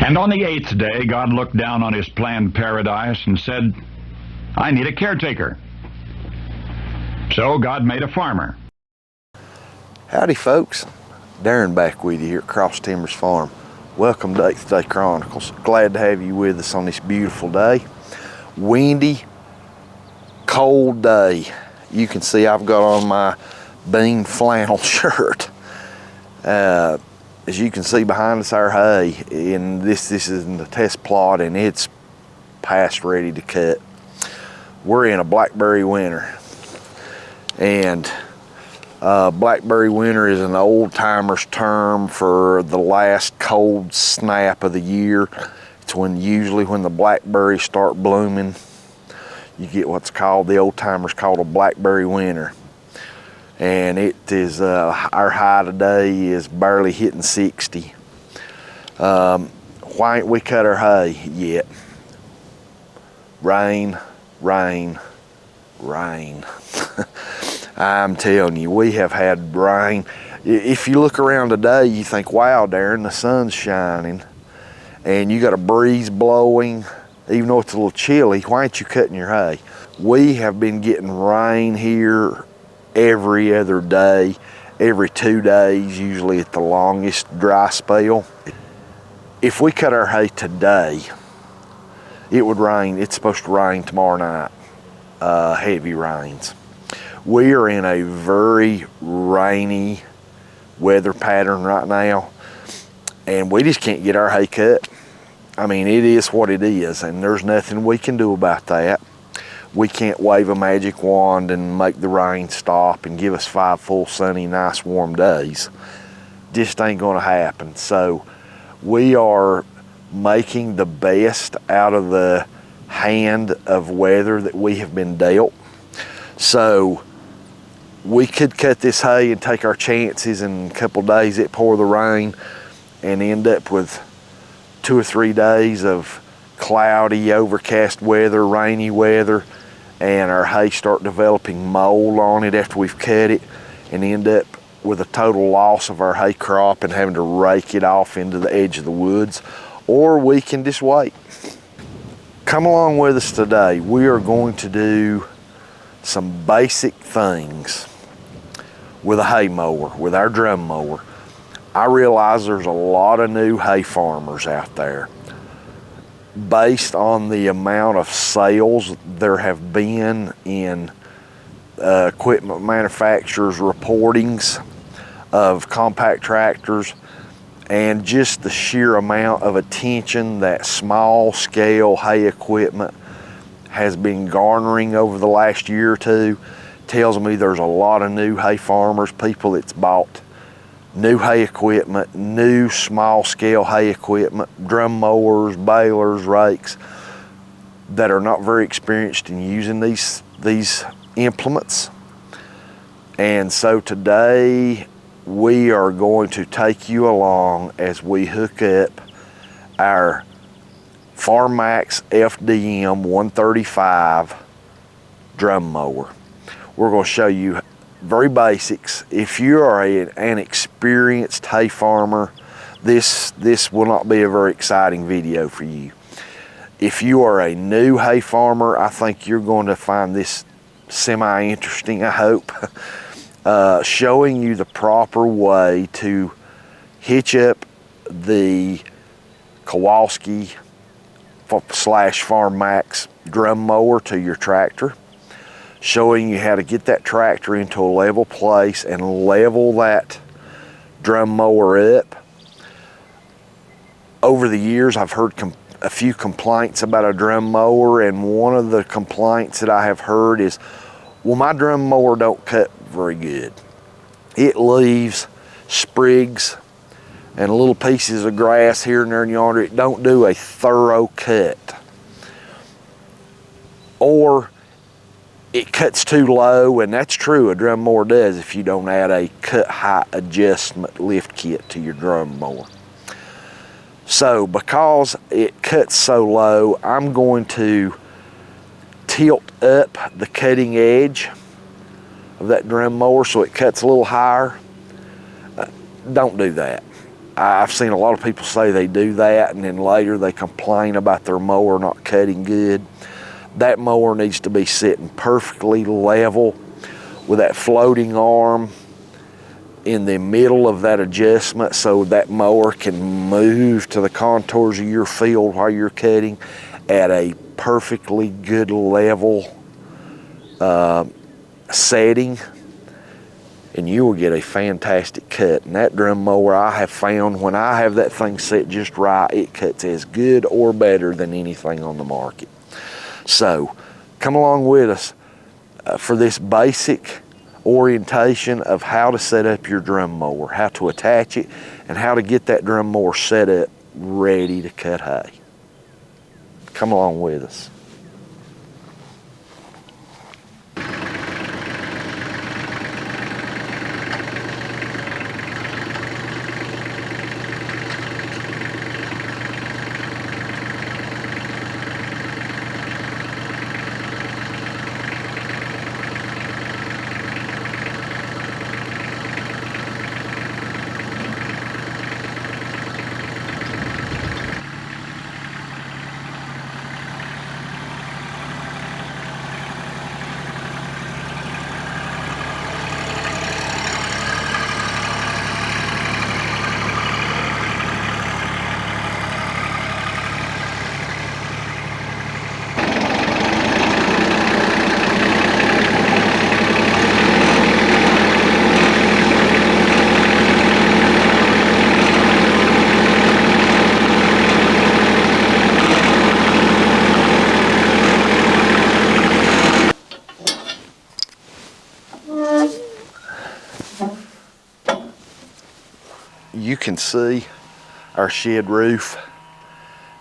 And on the 8th day, God looked down on his planned paradise and said, I need a caretaker. So God made a farmer. Howdy folks, Darren back with you here at Cross Timbers Farm. Welcome to 8th Day Chronicles. Glad to have you with us on this beautiful day. Windy, cold day. You can see I've got on my bean flannel shirt. As you can see behind us, our hay, and this is in the test plot, and it's past ready to cut. We're in a blackberry winter, and blackberry winter is an old-timers term for the last cold snap of the year. It's usually when the blackberries start blooming. You get what's called, the old-timers called a blackberry winter. And it is, our high today is barely hitting 60. Why ain't we cut our hay yet? Rain, rain, rain. I'm telling you, we have had rain. If you look around today, you think, wow, Darren, the sun's shining and you got a breeze blowing, even though it's a little chilly. Why ain't you cutting your hay? We have been getting rain here every other day, every 2 days, usually at the longest dry spell. If we cut our hay today, it would rain. It's supposed to rain tomorrow night, heavy rains. We are in a very rainy weather pattern right now, and we just can't get our hay cut. I mean, it is what it is, and there's nothing we can do about that. We can't wave a magic wand and make the rain stop and give us 5 full sunny, nice warm days. Just ain't gonna happen. So we are making the best out of the hand of weather that we have been dealt. So we could cut this hay and take our chances, and a couple of days it pour the rain and end up with 2 or 3 days of cloudy, overcast weather, rainy weather, and our hay start developing mold on it after we've cut it, and end up with a total loss of our hay crop and having to rake it off into the edge of the woods. Or we can just wait. Come along with us today. We are going to do some basic things with a hay mower, with our drum mower. I realize there's a lot of new hay farmers out there. Based on the amount of sales there have been in equipment manufacturers' reportings of compact tractors, and just the sheer amount of attention that small scale hay equipment has been garnering over the last year or two, tells me there's a lot of new hay farmers, people that's bought new hay equipment, new small scale hay equipment, drum mowers, balers, rakes, that are not very experienced in using these implements. And so today we are going to take you along as we hook up our Farm Maxx FDM-135 drum mower. We're going to show you very basics. If you are an experienced hay farmer, this will not be a very exciting video for you. If you are a new hay farmer, I think you're going to find this semi-interesting, I hope. Showing you the proper way to hitch up the Kowalski / Farm Maxx drum mower to your tractor. Showing you how to get that tractor into a level place and level that drum mower up. Over the years, I've heard a few complaints about a drum mower, and one of the complaints that I have heard is, well, my drum mower don't cut very good. It leaves sprigs and little pieces of grass here and there in yonder. It don't do a thorough cut. Or it cuts too low, and that's true, a drum mower does if you don't add a cut height adjustment lift kit to your drum mower. So because it cuts so low, I'm going to tilt up the cutting edge of that drum mower so it cuts a little higher. Don't do that. I've seen a lot of people say they do that and then later they complain about their mower not cutting good. That mower needs to be sitting perfectly level with that floating arm in the middle of that adjustment so that mower can move to the contours of your field while you're cutting at a perfectly good level setting, and you will get a fantastic cut. And that drum mower, I have found when I have that thing set just right, it cuts as good or better than anything on the market. So come along with us for this basic orientation of how to set up your drum mower, how to attach it, and how to get that drum mower set up ready to cut hay. Come along with us. You can see our shed roof.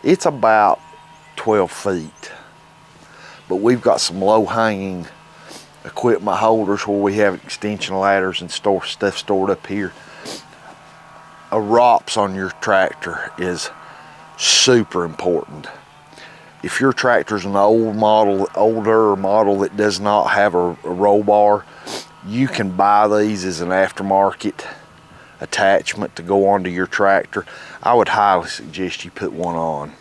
It's about 12 feet, but we've got some low-hanging equipment holders where we have extension ladders and stuff stored up here. A ROPS on your tractor is super important. If your tractor's an older model that does not have a roll bar, you can buy these as an aftermarket attachment to go onto your tractor. I would highly suggest you put one on.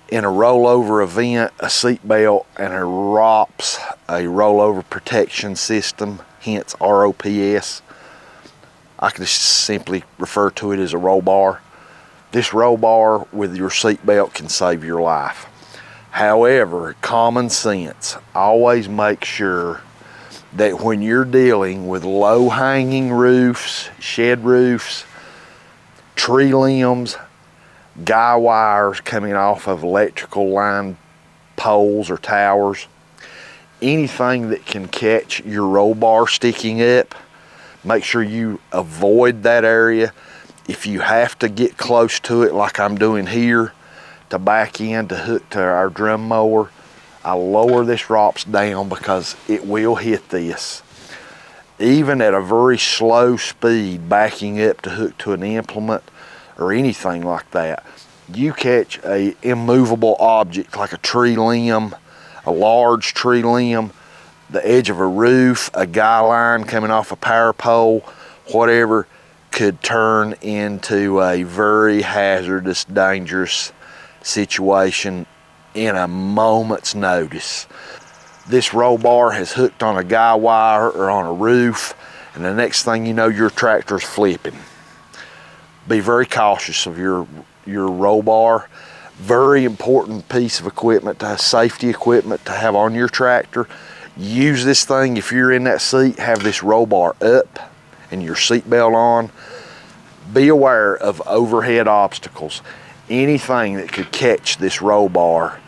In a rollover event, a seat belt and a ROPS, a rollover protection system, hence ROPS, I can just simply refer to it as a roll bar. This roll bar with your seat belt can save your life. However, common sense, always make sure that when you're dealing with low-hanging roofs, shed roofs, tree limbs, guy wires coming off of electrical line poles or towers, anything that can catch your roll bar sticking up, make sure you avoid that area. If you have to get close to it like I'm doing here to back in to hook to our drum mower, I lower this ROPS down because it will hit this. Even at a very slow speed, backing up to hook to an implement or anything like that, you catch a immovable object like a tree limb, a large tree limb, the edge of a roof, a guy line coming off a power pole, whatever, could turn into a very hazardous, dangerous situation in a moment's notice. This roll bar has hooked on a guy wire or on a roof, and the next thing you know, your tractor's flipping. Be very cautious of your roll bar. Very important piece of equipment, safety equipment to have on your tractor. Use this thing if you're in that seat, have this roll bar up and your seat belt on. Be aware of overhead obstacles. Anything that could catch this roll bar,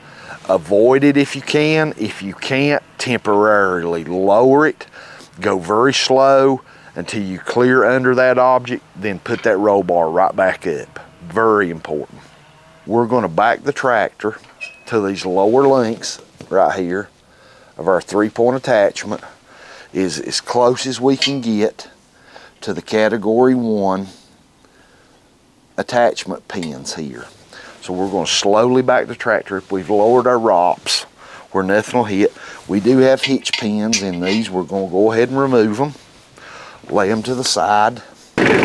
avoid it if you can. If you can't, temporarily lower it. Go very slow until you clear under that object, then put that roll bar right back up. Very important. We're going to back the tractor to these lower links right here of our 3-point attachment, is as close as we can get to the category 1 attachment pins here. So we're going to slowly back the tractor up. We've lowered our ROPS where nothing will hit. We do have hitch pins in these. We're going to go ahead and remove them, lay them to the side.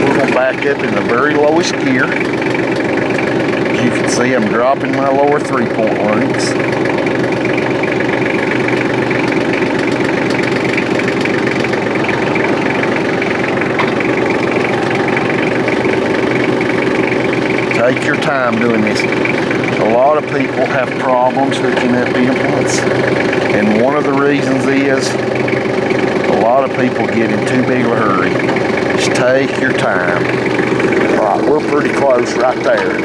we're going to back up in the very lowest gear. As you can see, I'm dropping my lower 3-point links. Take your time doing this. A lot of people have problems hooking up implements, and one of the reasons is a lot of people get in too big of a hurry. Just take your time. All right, we're pretty close right there.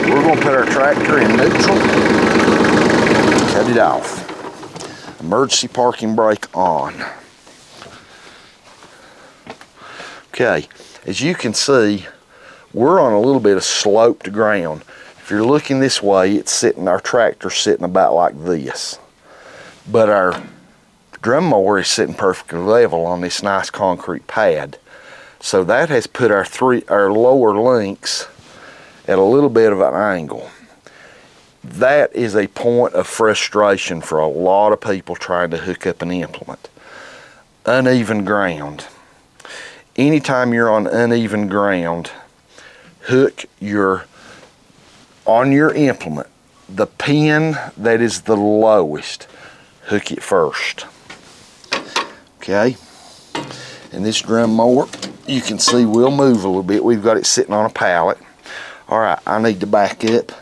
We're going to put our tractor in neutral, cut it off. Emergency parking brake on. Okay, as you can see, we're on a little bit of sloped ground. If you're looking this way, our tractor's sitting about like this. But our drum mower is sitting perfectly level on this nice concrete pad. So that has put our lower links at a little bit of an angle. That is a point of frustration for a lot of people trying to hook up an implement. Uneven ground. Anytime you're on uneven ground, hook on your implement, the pin that is the lowest, hook it first. Okay, and this drum mower, you can see will move a little bit. We've got it sitting on a pallet. All right, I need to back up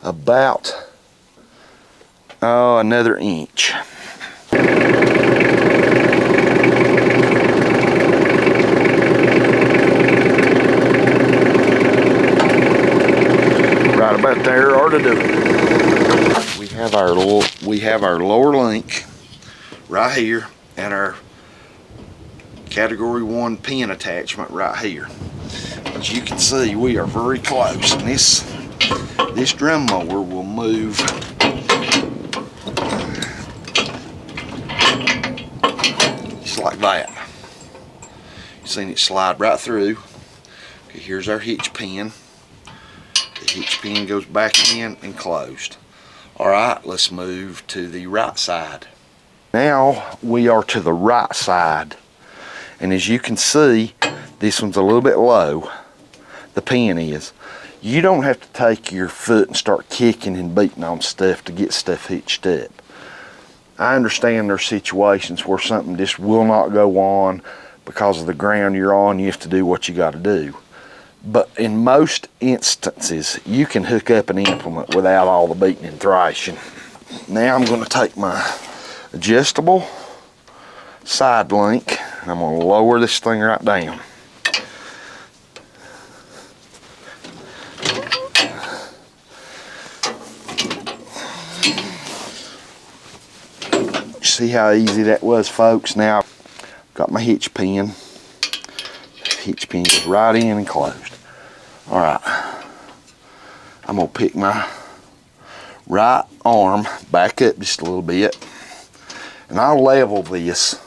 about another inch. Right about there ought to do it. We have our lower link right here and our category 1 pin attachment right here. As you can see, we are very close, and this drum mower will move just like that. You've seen it slide right through. Okay, here's our hitch pin. Hitch pin goes back in and closed. All right, let's move to the right side. Now we are to the right side, and as you can see, this one's a little bit low. The pin is. You don't have to take your foot and start kicking and beating on stuff to get stuff hitched up. I understand there's situations where something just will not go on because of the ground you're on. You have to do what you got to do. But in most instances, you can hook up an implement without all the beating and thrashing. Now I'm going to take my adjustable side link and I'm going to lower this thing right down. See how easy that was, folks? Now I've got my hitch pin. Hitch pin goes right in and closed. All right, I'm gonna pick my right arm back up just a little bit, and I'll level this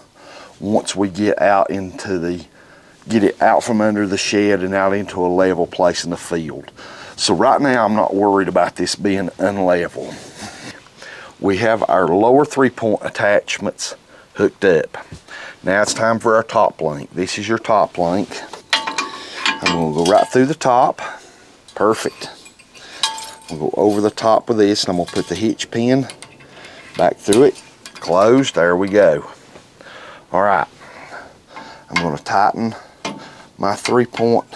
once we get out get it out from under the shed and out into a level place in the field. So right now I'm not worried about this being unlevel. We have our lower 3-point attachments hooked up. Now it's time for our top link. This is your top link. I'm going to go right through the top. Perfect. I'm going to go over the top of this, and I'm going to put the hitch pin back through it. Closed. There we go. All right. I'm going to tighten my 3-point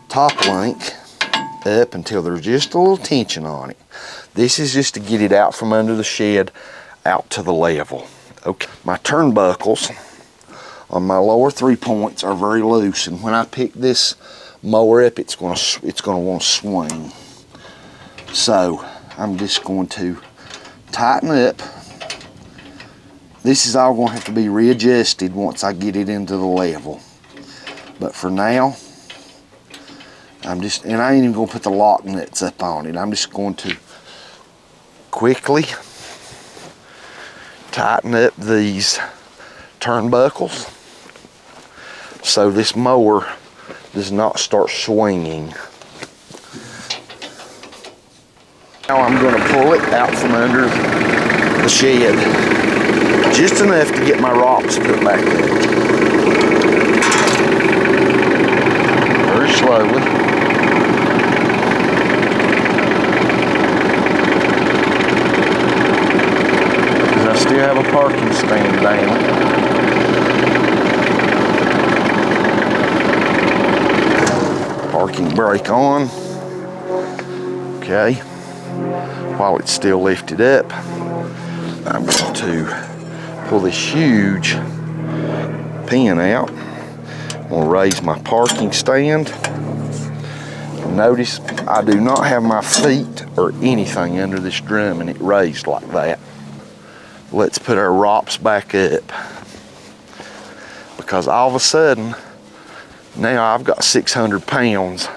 top link up until there's just a little tension on it. This is just to get it out from under the shed out to the level. Okay. My turnbuckles on my lower 3 points are very loose, and when I pick this mower up, it's gonna want to swing. So I'm just going to tighten up. This is all going to have to be readjusted once I get it into the level. But for now, and I ain't even gonna put the lock nuts up on it. I'm just going to quickly tighten up these turnbuckles so this mower does not start swinging. Now I'm going to pull it out from under the shed just enough to get my rocks put back in. slowly. Because I still have a parking stand down. Parking brake on. Okay. While it's still lifted up, I'm going to pull this huge pin out. I'm going to raise my parking stand. Notice I do not have my feet or anything under this drum and it raised like that. Let's put our ROPS back up, because all of a sudden now I've got 600 pounds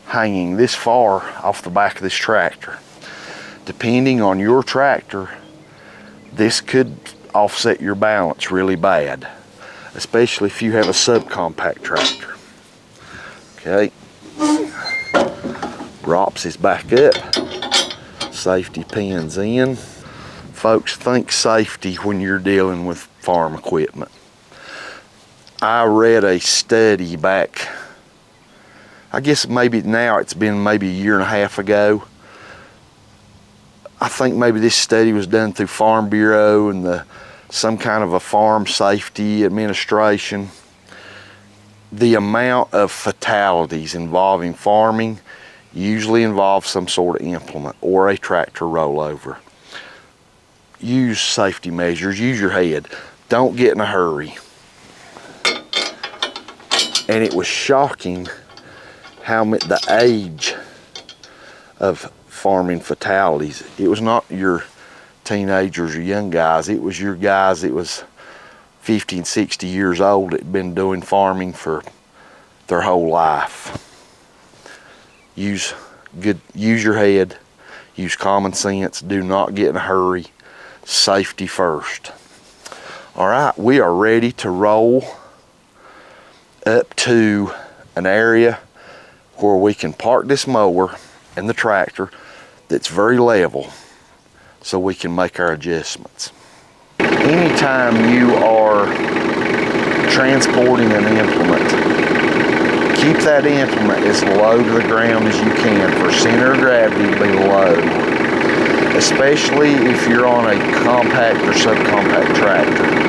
hanging this far off the back of this tractor. Depending on your tractor, this could offset your balance really bad, especially if you have a subcompact tractor. Okay, ROPS is back up, safety pins in. Folks, think safety when you're dealing with farm equipment. I read a study back, I guess maybe now it's been maybe a year and a half ago. I think maybe this study was done through Farm Bureau and some kind of a farm safety administration. The amount of fatalities involving farming usually involves some sort of implement or a tractor rollover. Use safety measures, use your head. Don't get in a hurry. And it was shocking how the age of farming fatalities. It was not your teenagers or young guys. It was your guys that was 50 and 60 years old that had been doing farming for their whole life. Use your head, use common sense, do not get in a hurry. Safety first. All right, we are ready to roll up to an area where we can park this mower and the tractor that's very level so we can make our adjustments. Anytime you are transporting an implement, keep that implement as low to the ground as you can for center of gravity to be low, especially if you're on a compact or subcompact tractor.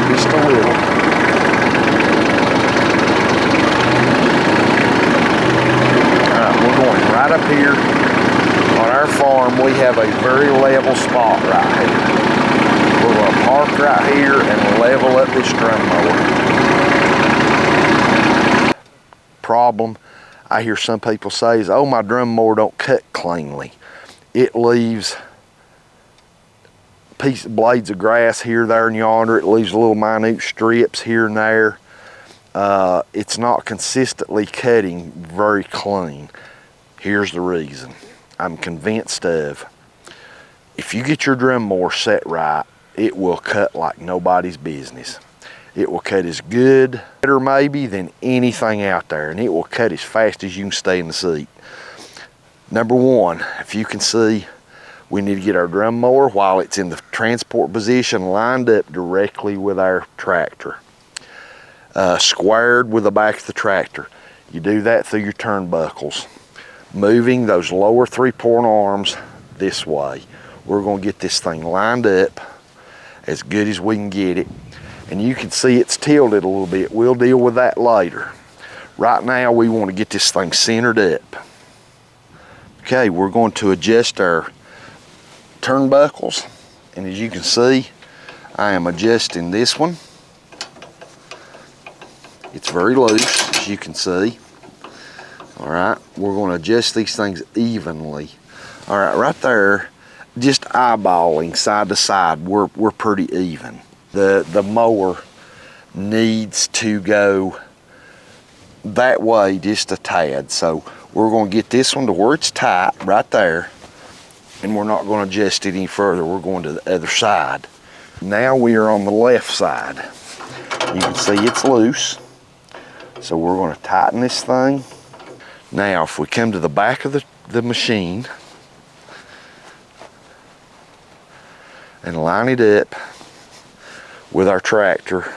Just a little. Alright, we're going right up here. On our farm, we have a very level spot right here. We're going to park right here and level up this drum mower. Problem I hear some people say is, oh, my drum mower don't cut cleanly. It leaves blades of grass here, there, and yonder. It leaves little minute strips here and there. It's not consistently cutting very clean. Here's the reason. I'm convinced of. If you get your drum mower set right, it will cut like nobody's business. It will cut as good, better maybe, than anything out there, and it will cut as fast as you can stay in the seat. Number one, if you can see, we need to get our drum mower while it's in the transport position lined up directly with our tractor, squared with the back of the tractor. You do that through your turnbuckles, moving those lower 3-point arms this way. We're going to get this thing lined up as good as we can get it. And you can see it's tilted a little bit. We'll deal with that later. Right now we want to get this thing centered up. Okay, we're going to adjust our turnbuckles, and as you can see, I am adjusting this one. It's very loose, as you can see. All right, we're going to adjust these things evenly. All right, right there, just eyeballing side to side, we're pretty even. The mower needs to go that way just a tad, so we're going to get this one to where it's tight right there, and we're not going to adjust it any further. We're going to the other side. Now we are on the left side. You can see it's loose, so we're going to tighten this thing. Now if we come to the back of the machine, and line it up with our tractor.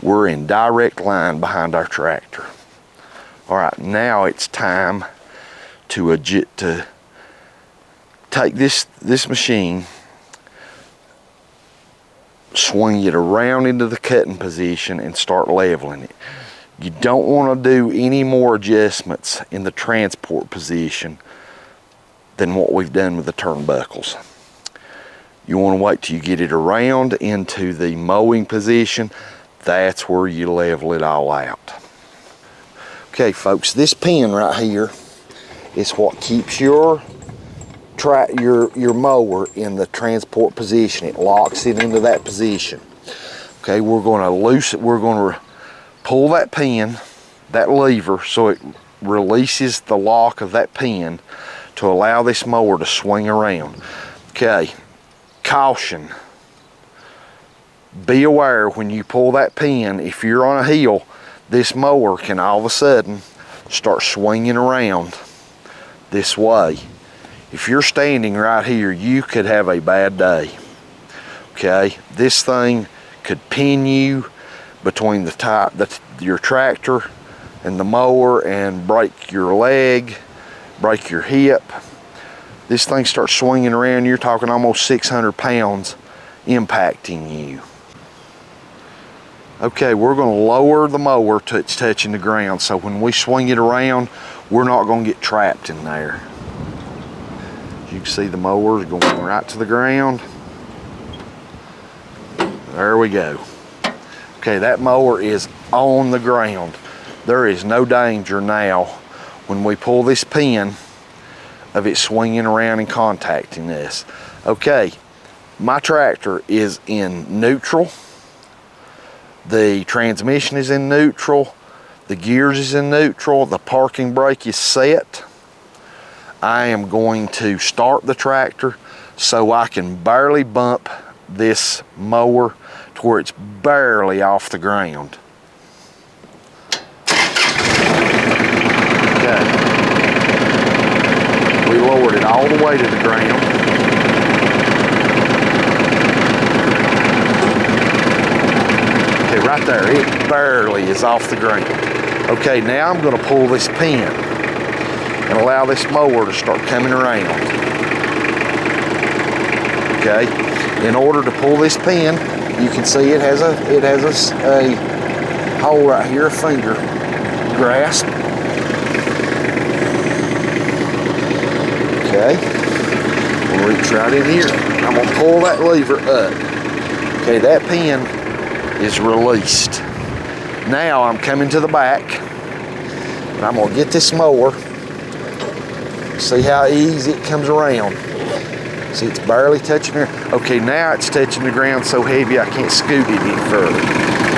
We're in direct line behind our tractor. All right, now it's time to take this machine, swing it around into the cutting position and start leveling it. You don't want to do any more adjustments in the transport position than what we've done with the turnbuckles. You want to wait till you get it around into the mowing position. That's where you level it all out. Okay folks, this pin right here is what keeps your mower in the transport position. It locks it into that position. Okay, we're going to pull that pin, that lever, so it releases the lock of that pin to allow this mower to swing around. Okay, caution. Be aware when you pull that pin, if you're on a hill, this mower can all of a sudden start swinging around this way. If you're standing right here, you could have a bad day. Okay, this thing could pin you between your tractor and the mower and break your leg, break your hip. This thing starts swinging around, you're talking almost 600 pounds impacting you. Okay, we're going to lower the mower till it's touching the ground, so when we swing it around, we're not going to get trapped in there. As you can see, the mower is going right to the ground. There we go. Okay, that mower is on the ground. There is no danger now when we pull this pin of it swinging around and contacting us. Okay, my tractor is in neutral. The transmission is in neutral. The gears is in neutral. The parking brake is set. I am going to start the tractor so I can barely bump this mower to where it's barely off the ground. Okay. We lowered it all the way to the ground. Okay, right there, it barely is off the ground. Okay, now I'm going to pull this pin and allow this mower to start coming around. Okay, in order to pull this pin, you can see it has a hole right here, a finger grasp. Okay, we'll reach right in here. I'm going to pull that lever up. Okay, that pin is released. Now I'm coming to the back and I'm going to get this mower. See how easy it comes around. See, it's barely touching there. Okay, now it's touching the ground so heavy I can't scoot it any further.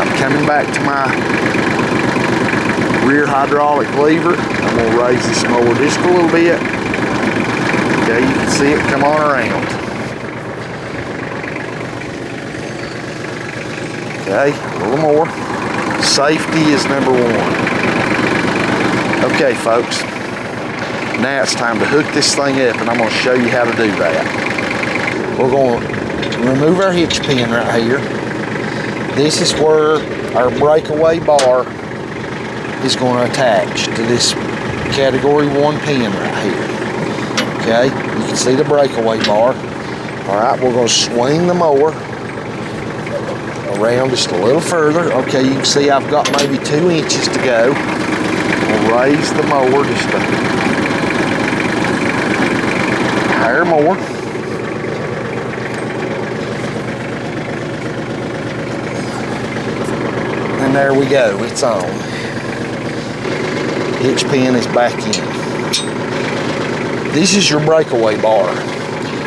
I'm coming back to my rear hydraulic lever. I'm going to raise this mower just a little bit. Okay, you can see it come on around. Okay, a little more. Safety is number one. Okay, folks. Now it's time to hook this thing up, and I'm going to show you how to do that. We're going to remove our hitch pin right here. This is where our breakaway bar is going to attach to this category 1 pin right here. Okay, you can see the breakaway bar. All right, we're going to swing the mower around just a little further. Okay, you can see I've got maybe 2 inches to go. We'll raise the mower just a hair more. And there we go, it's on. Hitch pin is back in. This is your breakaway bar.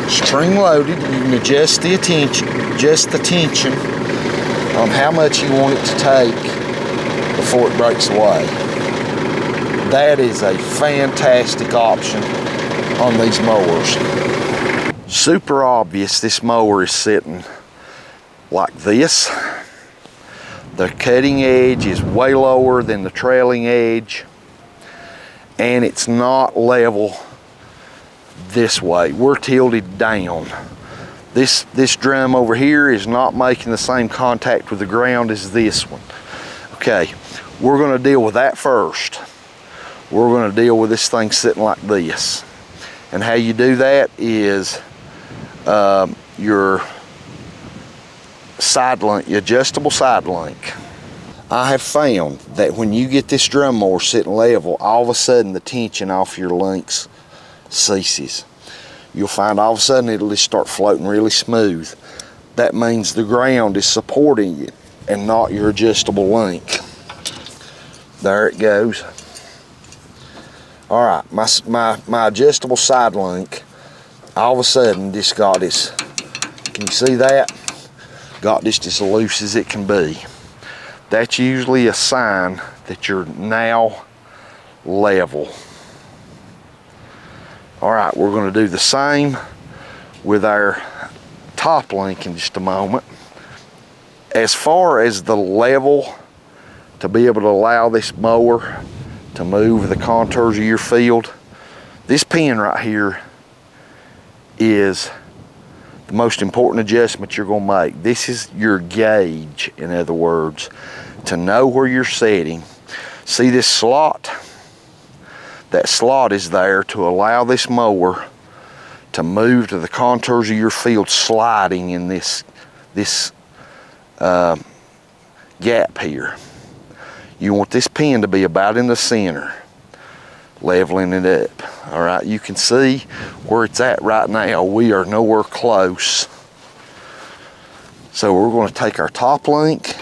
Spring loaded, you can adjust the tension on how much you want it to take before it breaks away. That is a fantastic option on these mowers. Super obvious this mower is sitting like this. The cutting edge is way lower than the trailing edge, and it's not level this way. We're tilted down. This drum over here is not making the same contact with the ground as this one. Okay, we're gonna deal with that first. We're gonna deal with this thing sitting like this. And how you do that is your side link, your adjustable side link. I have found that when you get this drum mower sitting level, all of a sudden the tension off your links ceases. You'll find all of a sudden it'll just start floating really smooth. That means the ground is supporting you and not your adjustable link. There it goes. All right, my adjustable side link, all of a sudden just got this, can you see that? Got just as loose as it can be. That's usually a sign that you're now level. All right, we're gonna do the same with our top link in just a moment. As far as the level, to be able to allow this mower to move the contours of your field, this pin right here is the most important adjustment you're gonna make. This is your gauge, in other words, to know where you're setting. See this slot? That slot is there to allow this mower to move to the contours of your field, sliding in this gap here. You want this pin to be about in the center, leveling it up. All right, you can see where it's at right now. We are nowhere close. So we're going to take our top link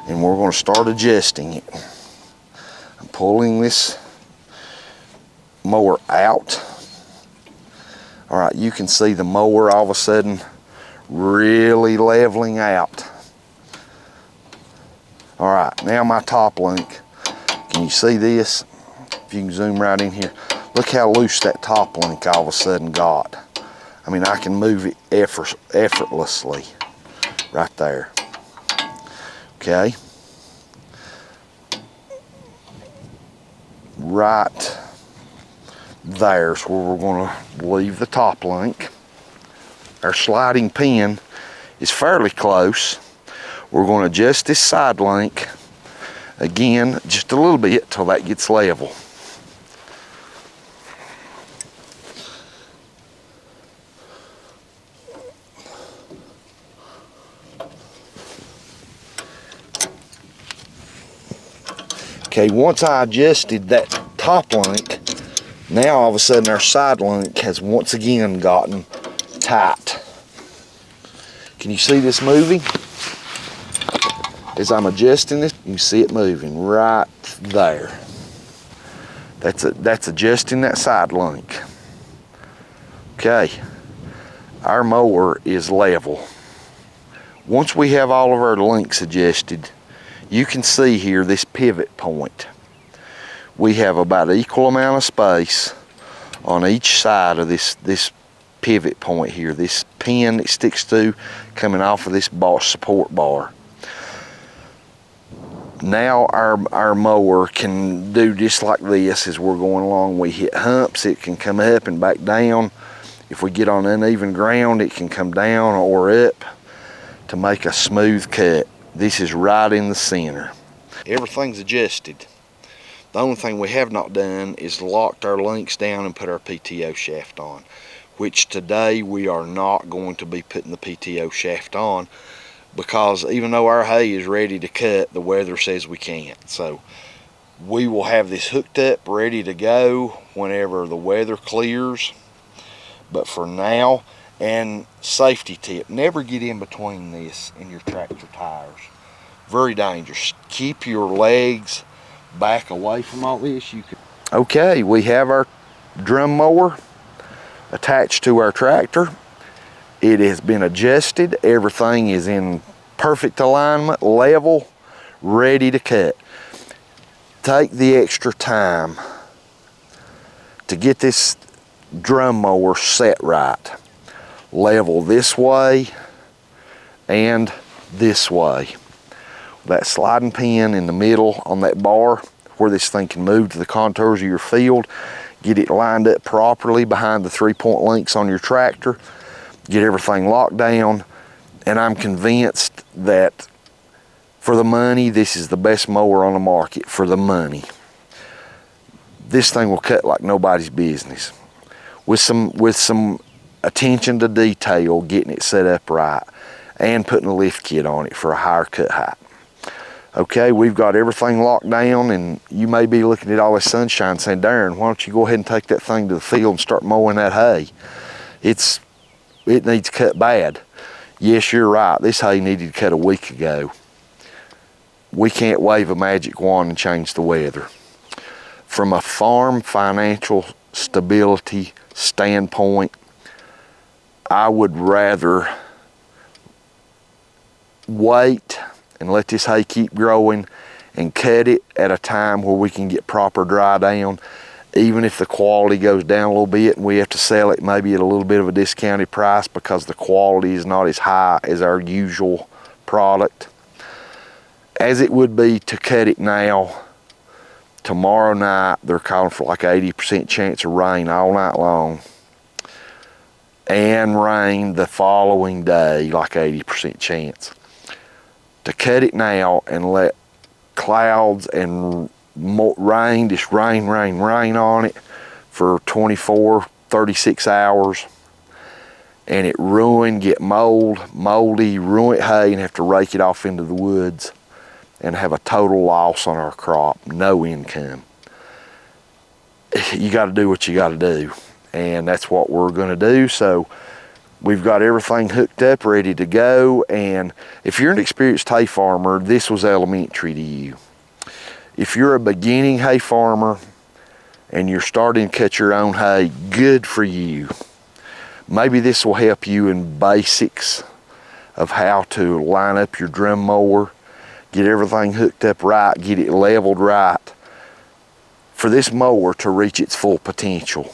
and we're going to start adjusting it. I'm pulling this mower out. All right, you can see the mower all of a sudden really leveling out. All right, now my top link. Can you see this? If you can zoom right in here. Look how loose that top link all of a sudden got. I mean, I can move it effortlessly right there. Okay. Right there's where we're going to leave the top link. Our sliding pin is fairly close. We're going to adjust this side link again just a little bit till that gets level. Okay, once I adjusted that top link, now all of a sudden our side link has once again gotten tight. Can you see this moving? As I'm adjusting this, you can see it moving right there. That's adjusting that side link. Okay, our mower is level. Once we have all of our links adjusted, you can see here this pivot point. We have about equal amount of space on each side of this pivot point here, this pin it sticks to coming off of this support bar. Now our mower can do just like this as we're going along. We hit humps, it can come up and back down. If we get on uneven ground, it can come down or up to make a smooth cut. This is right in the center. Everything's adjusted. The only thing we have not done is locked our links down and put our PTO shaft on, which today we are not going to be putting the PTO shaft on, because even though our hay is ready to cut, the weather says we can't. So we will have this hooked up, ready to go whenever the weather clears. But for now, and safety tip, never get in between this and your tractor tires. Very dangerous. Keep your legs back away from all this. Okay, we have our drum mower attached to our tractor. It has been adjusted. Everything is in perfect alignment, level, ready to cut. Take the extra time to get this drum mower set right. Level this way and this way. That sliding pin in the middle on that bar where this thing can move to the contours of your field. Get it lined up properly behind the 3-point links on your tractor. get everything locked down, and I'm convinced that for the money, this is the best mower on the market for the money. This thing will cut like nobody's business. With some attention to detail, getting it set up right, and putting a lift kit on it for a higher cut height. Okay, we've got everything locked down, and you may be looking at all this sunshine saying, Darren, why don't you go ahead and take that thing to the field and start mowing that hay? It needs cut bad. Yes, you're right. This hay needed cut a week ago. We can't wave a magic wand and change the weather. From a farm financial stability standpoint, I would rather wait and let this hay keep growing and cut it at a time where we can get proper dry down, even if the quality goes down a little bit and we have to sell it maybe at a little bit of a discounted price because the quality is not as high as our usual product, as it would be to cut it now. Tomorrow night, they're calling for like 80% chance of rain all night long, and rain the following day, like 80% chance. To cut it now and let clouds and rain, just rain on it for 24, 36 hours, and it get moldy, ruin hay, and have to rake it off into the woods and have a total loss on our crop, no income. You got to do what you got to do, and that's what we're going to do. So we've got everything hooked up, ready to go, and if you're an experienced hay farmer, this was elementary to you. If you're a beginning hay farmer and you're starting to cut your own hay, good for you. Maybe this will help you in basics of how to line up your drum mower, get everything hooked up right, get it leveled right for this mower to reach its full potential.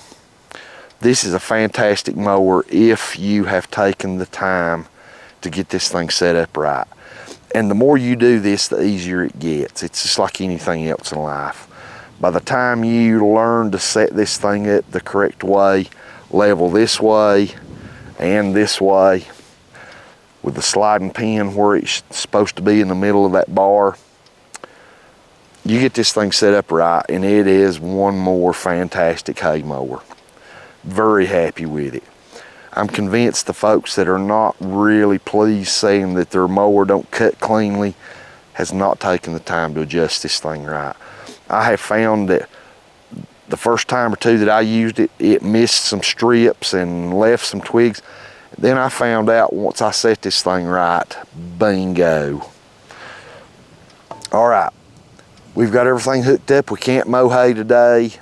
This is a fantastic mower if you have taken the time to get this thing set up right. And the more you do this, the easier it gets. It's just like anything else in life. By the time you learn to set this thing up the correct way, level this way and this way, with the sliding pin where it's supposed to be in the middle of that bar, you get this thing set up right, and it is one more fantastic hay mower. Very happy with it. I'm convinced the folks that are not really pleased saying that their mower don't cut cleanly has not taken the time to adjust this thing right. I have found that the first time or two that I used it, it missed some strips and left some twigs. Then I found out once I set this thing right, bingo. All right, we've got everything hooked up. We can't mow hay today,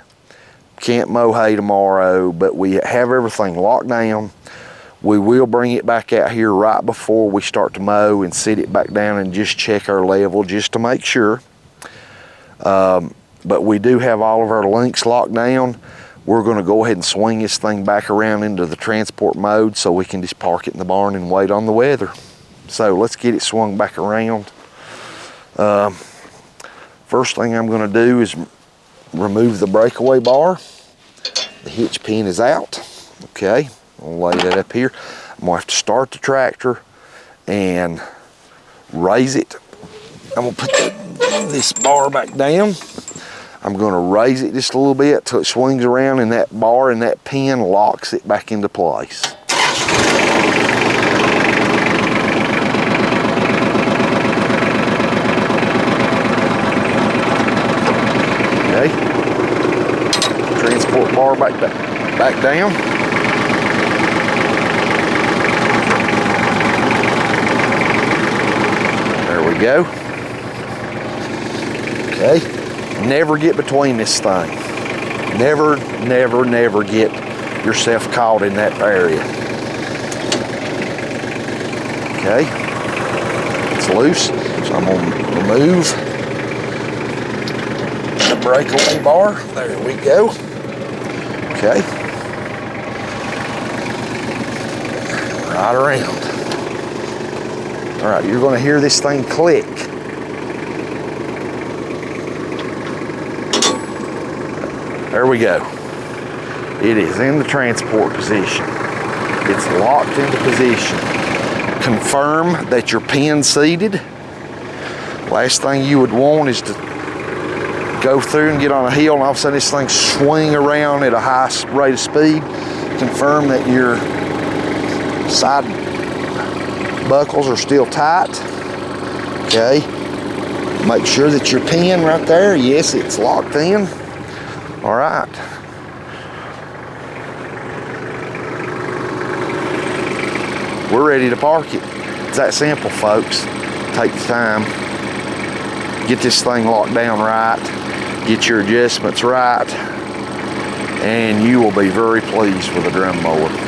can't mow hay tomorrow, but we have everything locked down. We will bring it back out here right before we start to mow and sit it back down and just check our level just to make sure. But we do have all of our links locked down. We're going to go ahead and swing this thing back around into the transport mode so we can just park it in the barn and wait on the weather. So let's get it swung back around. First thing I'm going to do is remove the breakaway bar. The hitch pin is out. Okay, I'll lay that up here. I'm going to have to start the tractor and raise it. I'm going to put this bar back down. I'm going to raise it just a little bit till it swings around, and that bar and that pin locks it back into place. Okay. Transport bar back down. There we go. Okay. Never get between this thing. Never get yourself caught in that area. Okay, it's loose, so I'm gonna remove the breakaway bar. There we go. Okay, right around. All right, you're gonna hear this thing click. There we go. It is in the transport position. It's locked into position. Confirm that you're pin seated. Last thing you would want is to go through and get on a hill and all of a sudden this thing swing around at a high rate of speed. Confirm that your side buckles are still tight. Okay. Make sure that your pin right there, yes, it's locked in. All right. We're ready to park it. It's that simple, folks. Take the time. Get this thing locked down right. Get your adjustments right. And you will be very pleased with a drum mower.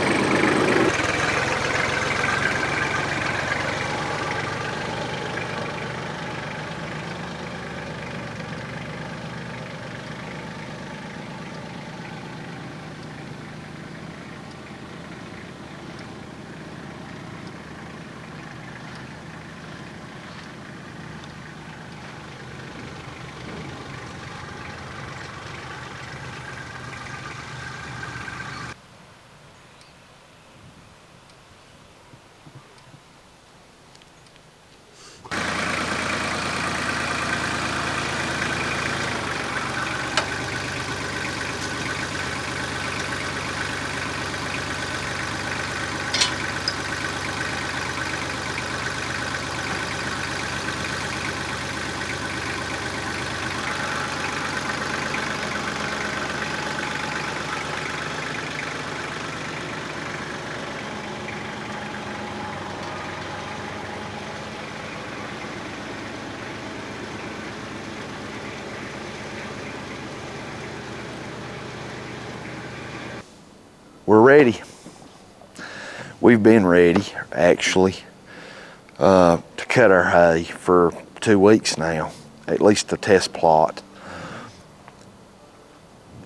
We're ready. We've been ready, actually, to cut our hay for 2 weeks now, at least the test plot.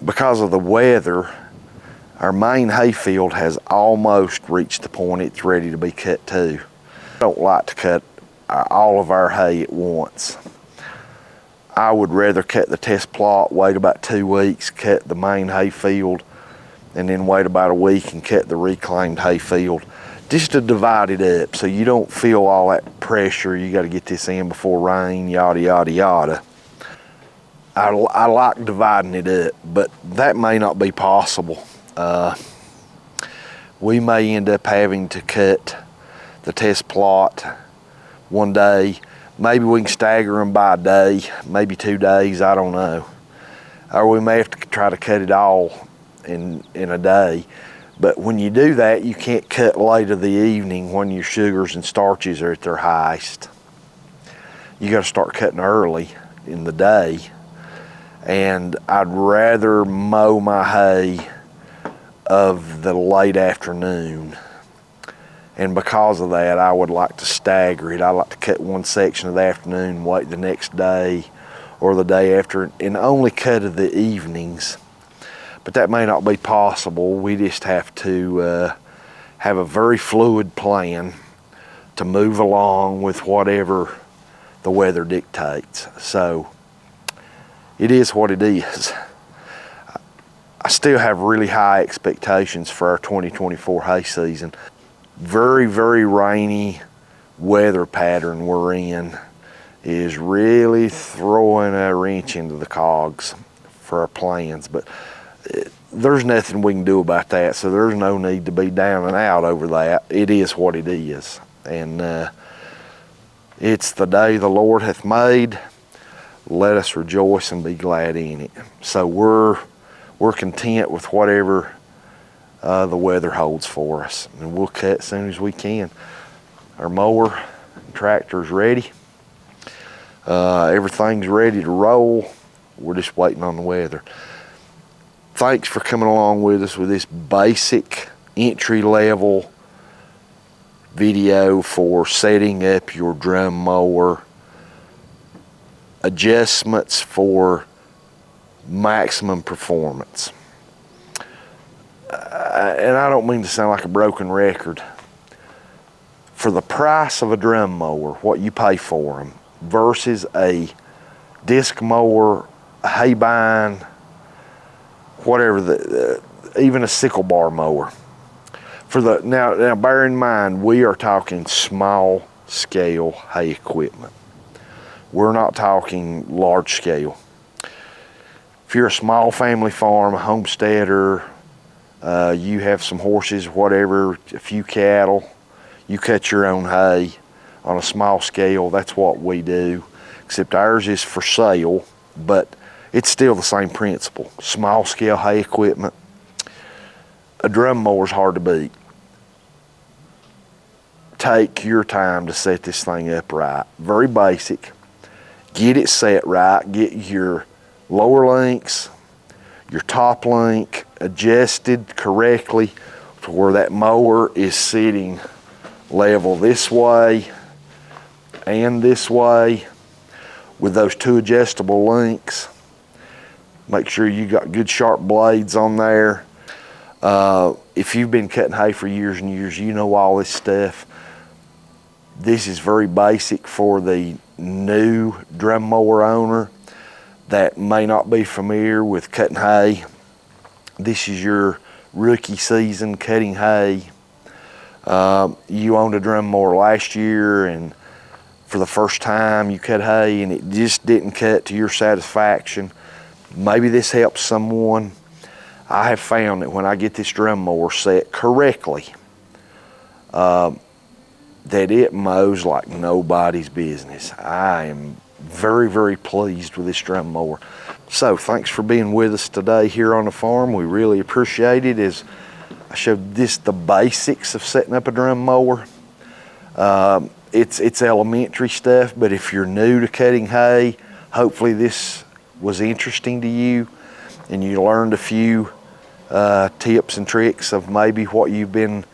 Because of the weather, our main hay field has almost reached the point it's ready to be cut too. I don't like to cut all of our hay at once. I would rather cut the test plot, wait about 2 weeks, cut the main hay field, and then wait about a week and cut the reclaimed hay field, just to divide it up so you don't feel all that pressure. You got to get this in before rain, yada, yada, yada. I like dividing it up, but that may not be possible. We may end up having to cut the test plot one day. Maybe we can stagger them by a day, maybe 2 days, I don't know. Or we may have to try to cut it all in a day. But when you do that, you can't cut late of the evening when your sugars and starches are at their highest. You got to start cutting early in the day. And I'd rather mow my hay of the late afternoon. And because of that, I would like to stagger it. I like to cut one section of the afternoon, wait the next day or the day after, and only cut of the evenings. But that may not be possible. We just have to have a very fluid plan to move along with whatever the weather dictates. So it is what it is. I still have really high expectations for our 2024 hay season. Very, very rainy weather pattern we're in is really throwing a wrench into the cogs for our plans. But there's nothing we can do about that, so there's no need to be down and out over that. It is what it is, and it's the day the Lord hath made. Let us rejoice and be glad in it. So we're content with whatever the weather holds for us, and we'll cut as soon as we can. Our mower and tractor's ready. Everything's ready to roll. We're just waiting on the weather. Thanks for coming along with us with this basic entry-level video for setting up your drum mower, adjustments for maximum performance. And I don't mean to sound like a broken record. For the price of a drum mower, what you pay for them, versus a disc mower, a hay bind, whatever, even a sickle bar mower. Now bear in mind, we are talking small scale hay equipment. We're not talking large scale. If you're a small family farm, a homesteader, you have some horses, whatever, a few cattle, you cut your own hay on a small scale. That's what we do, except ours is for sale, but it's still the same principle. Small scale hay equipment. A drum mower's hard to beat. Take your time to set this thing up right. Very basic. Get it set right. Get your lower links, your top link adjusted correctly to where that mower is sitting level this way and this way with those two adjustable links. Make sure you got good sharp blades on there. If you've been cutting hay for years and years, you know all this stuff. This is very basic for the new drum mower owner that may not be familiar with cutting hay. This is your rookie season cutting hay. You owned a drum mower last year, and for the first time you cut hay and it just didn't cut to your satisfaction. Maybe this helps someone. I have found that when I get this drum mower set correctly, that it mows like nobody's business. I am very, very pleased with this drum mower. So thanks for being with us today here on the farm. We really appreciate it. As I showed this, the basics of setting up a drum mower. It's elementary stuff, but if you're new to cutting hay, hopefully this was interesting to you and you learned a few tips and tricks of maybe what you've been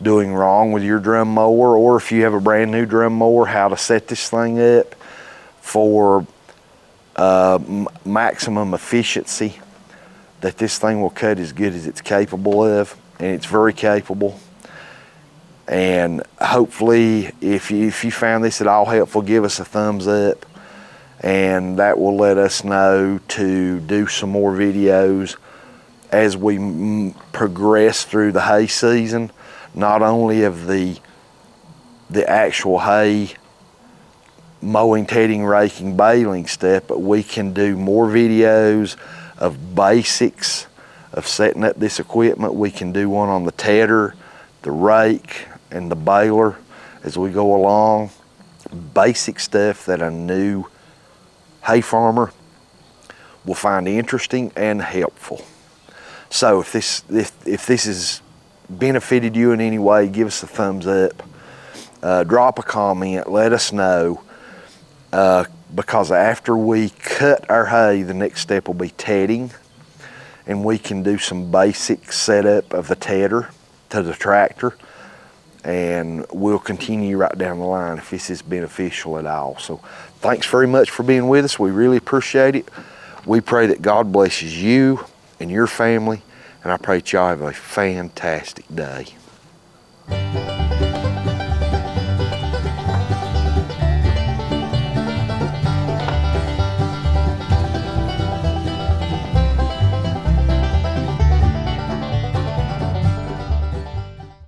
doing wrong with your drum mower, or if you have a brand new drum mower, how to set this thing up for maximum efficiency, that this thing will cut as good as it's capable of, and it's very capable. And hopefully if you found this at all helpful, give us a thumbs up, and that will let us know to do some more videos as we progress through the hay season, not only of the actual hay mowing, tedding, raking, baling stuff, but we can do more videos of basics of setting up this equipment. We can do one on the tedder, the rake, and the baler as we go along. Basic stuff that a new hay farmer will find interesting and helpful. So if this has benefited you in any way, give us a thumbs up. Drop a comment, let us know. Because after we cut our hay, the next step will be tedding, and we can do some basic setup of the tedder to the tractor, and we'll continue right down the line if this is beneficial at all. So thanks very much for being with us. We really appreciate it. We pray that God blesses you and your family, and I pray that y'all have a fantastic day.